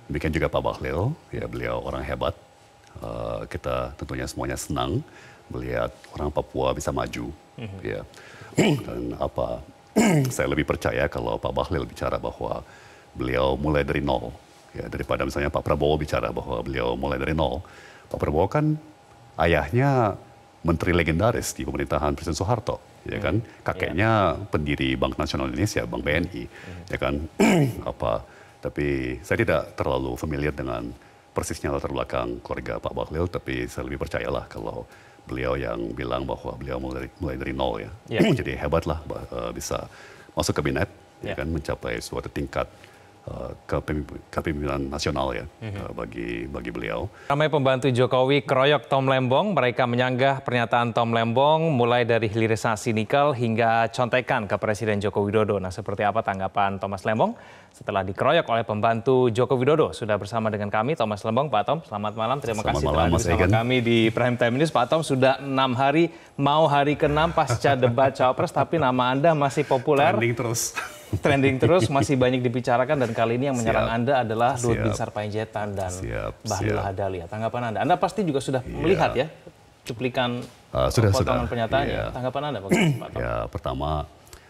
Demikian juga Pak Bahlil, ya beliau orang hebat. Kita tentunya semuanya senang melihat orang Papua bisa maju. Ya. Dan saya lebih percaya kalau Pak Bahlil bicara bahwa beliau mulai dari nol. Ya, daripada misalnya Pak Prabowo bicara bahwa beliau mulai dari nol. Pak Prabowo kan ayahnya menteri legendaris di pemerintahan Presiden Soeharto, ya kan? Kakeknya pendiri Bank Nasional Indonesia, Bank BNI, ya kan? Tapi saya tidak terlalu familiar dengan persisnya latar belakang keluarga Pak Bahlil, tapi saya lebih percayalah kalau beliau yang bilang bahwa beliau mulai dari nol ya. Jadi hebatlah bisa masuk kabinet, ya kan, mencapai suatu tingkat kepemimpinan nasional ya bagi beliau. Ramai pembantu Jokowi keroyok Tom Lembong, mereka menyanggah pernyataan Tom Lembong mulai dari hilirisasi nikel hingga contekan ke Presiden Joko Widodo. Nah, seperti apa tanggapan Thomas Lembong setelah dikeroyok oleh pembantu Joko Widodo? Sudah bersama dengan kami Thomas Lembong. Pak Tom, selamat malam. Terima kasih telah bersama kami di Prime Time News. Pak Tom, sudah 6 hari, mau hari ke-6 pasca debat Cawapres, tapi nama Anda masih populer. Trending terus, masih banyak dibicarakan, dan kali ini yang menyerang Anda adalah Luhut Binsar Panjaitan dan Bahlil Lahadalia. Tanggapan Anda pasti juga sudah melihat ya cuplikan potongan pernyataannya. Tanggapan Anda bagaimana, Pak Tom? Ya, pertama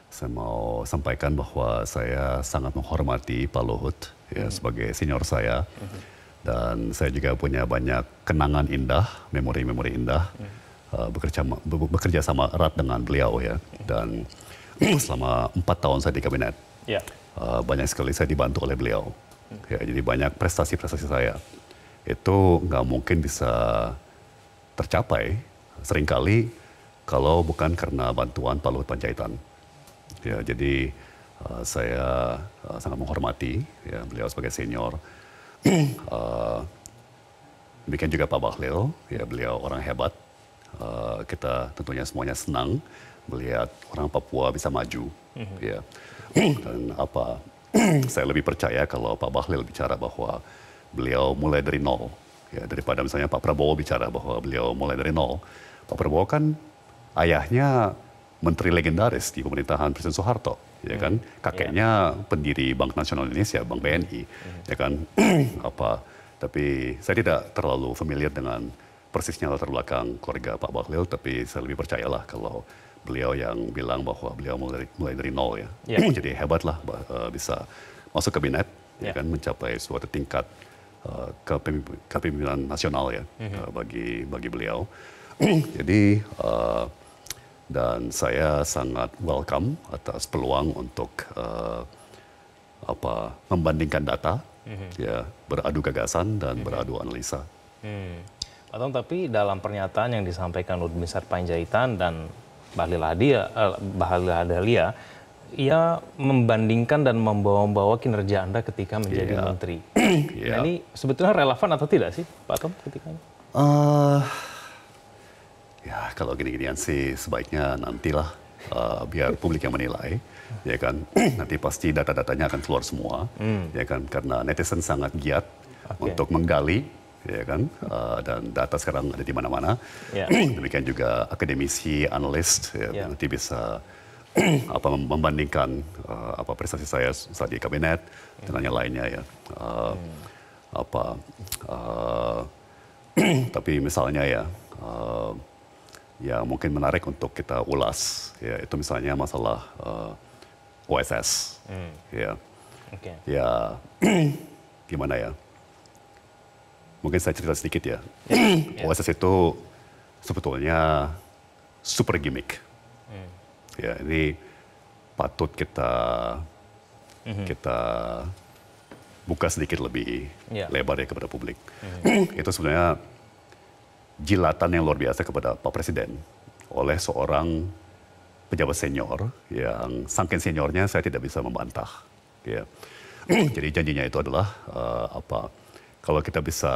saya mau sampaikan bahwa saya sangat menghormati Pak Luhut ya, sebagai senior saya, dan saya juga punya banyak kenangan indah, memori-memori indah, bekerja sama erat dengan beliau ya, dan selama 4 tahun saya di kabinet, banyak sekali saya dibantu oleh beliau. Ya, jadi banyak prestasi-prestasi saya itu nggak mungkin bisa tercapai seringkali kalau bukan karena bantuan Pak Luhut Panjaitan. Ya, jadi saya sangat menghormati ya, beliau sebagai senior. Demikian juga Pak Bahlil, ya beliau orang hebat. Kita tentunya semuanya senang melihat orang Papua bisa maju. Ya. Dan saya lebih percaya kalau Pak Bahlil bicara bahwa beliau mulai dari nol. Ya, daripada misalnya Pak Prabowo bicara bahwa beliau mulai dari nol. Pak Prabowo kan ayahnya menteri legendaris di pemerintahan Presiden Soeharto, ya kan? Kakeknya pendiri Bank Nasional Indonesia, Bank BNI, ya kan? Tapi saya tidak terlalu familiar dengan persisnya latar belakang keluarga Pak Bahlil, tapi saya lebih percayalah kalau beliau yang bilang bahwa beliau mulai dari nol ya. Jadi hebatlah bisa masuk kabinet, ya kan, mencapai suatu tingkat kepemimpinan nasional ya bagi beliau. Jadi dan saya sangat welcome atas peluang untuk membandingkan data, ya, beradu gagasan dan beradu analisa. Pak Tom, tapi dalam pernyataan yang disampaikan Luhut Binsar Panjaitan dan Bahlil Lahadalia, ia membandingkan dan membawa-bawa kinerja Anda ketika menjadi menteri. Nah, ini sebetulnya relevan atau tidak sih, Pak Tom, ketika ini? Ya, kalau gini-ginian sih sebaiknya nantilah biar publik yang menilai, ya kan. Nanti pasti data-datanya akan keluar semua, ya kan, karena netizen sangat giat untuk menggali, ya kan, dan data sekarang ada di mana-mana. Demikian juga akademisi, analis, ya, nanti bisa membandingkan prestasi saya saat di kabinet dan yang lainnya ya. Tapi misalnya ya, yang mungkin menarik untuk kita ulas, ya, itu misalnya masalah OSS, ya, ya, gimana ya? Mungkin saya cerita sedikit ya. OSS itu sebetulnya super gimmick. Ya, ini patut kita buka sedikit lebih lebar ya kepada publik. Itu sebenarnya jilatan yang luar biasa kepada Pak Presiden oleh seorang pejabat senior yang saking seniornya saya tidak bisa membantah. Ya. Jadi janjinya itu adalah kalau kita bisa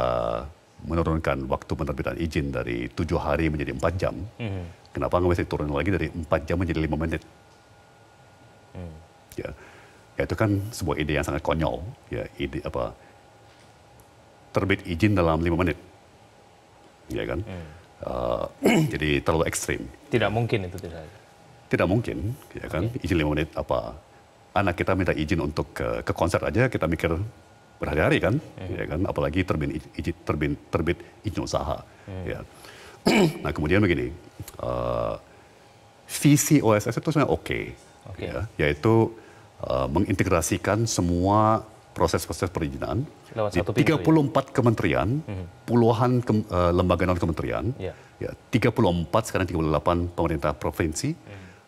menurunkan waktu penerbitan izin dari 7 hari menjadi 4 jam, kenapa nggak bisa turun lagi dari 4 jam menjadi 5 menit? Ya, itu kan sebuah ide yang sangat konyol. Ya, ide terbit izin dalam 5 menit, ya kan? Jadi terlalu ekstrim. Tidak mungkin itu tidak. Tidak mungkin, ya kan? Izin 5 menit anak kita minta izin untuk ke konser aja kita mikir berhari-hari kan, ya kan, apalagi terbit izin usaha. Ya. Nah kemudian begini, visi OSS itu sebenarnya oke. Ya, yaitu mengintegrasikan semua proses-proses perizinan di 34 kementerian, puluhan lembaga non-kementerian, ya, 34 sekarang 38 pemerintah provinsi,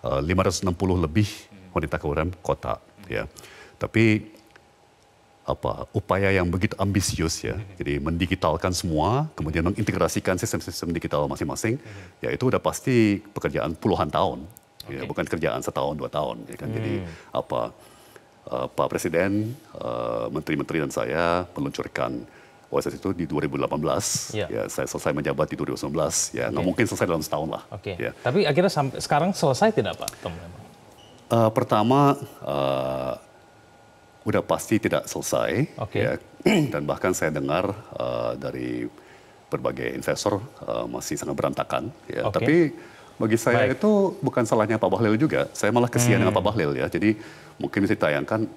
560 lebih pemerintah kabupaten kota. Ya. Tapi upaya yang begitu ambisius ya, jadi mendigitalkan semua, kemudian mengintegrasikan sistem-sistem digital masing-masing, ya itu udah pasti pekerjaan puluhan tahun, ya, bukan kerjaan setahun 2 tahun. Ya kan? Jadi Pak Presiden, menteri-menteri dan saya meluncurkan OSS itu di 2018, ya saya selesai menjabat di 2019, ya nggak mungkin selesai dalam setahun lah. Ya. Tapi akhirnya sekarang selesai tidak Pak Tom? Pertama, udah pasti tidak selesai, ya. Dan bahkan saya dengar dari berbagai investor masih sangat berantakan. Ya. Tapi bagi saya itu bukan salahnya Pak Bahlil juga. Saya malah kesian dengan Pak Bahlil ya. Jadi mungkin bisa ditayangkan,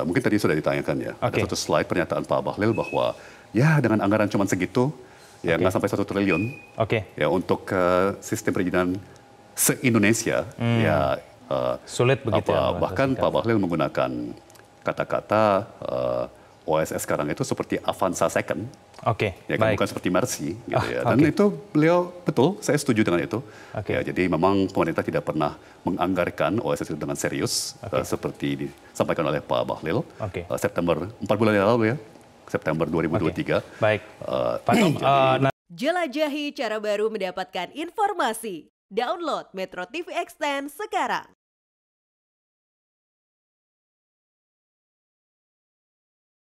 mungkin tadi sudah ditayangkan ya. Ada satu slide pernyataan Pak Bahlil bahwa ya dengan anggaran cuma segitu, ya nggak sampai 1 triliun, ya untuk sistem perizinan se-Indonesia, ya sulit begitu. Bahkan Pak Bahlil menggunakan kata-kata OSS sekarang itu seperti Avanza Second, ya kan, bukan seperti Mercy, gitu ya. Dan itu beliau betul, saya setuju dengan itu. Ya, jadi memang pemerintah tidak pernah menganggarkan OSS itu dengan serius, seperti disampaikan oleh Pak Bahlil September 4 bulan yang lalu ya, September 2023. Baik, Pak Tom. Jelajahi cara baru mendapatkan informasi. Download Metro TV Extend sekarang.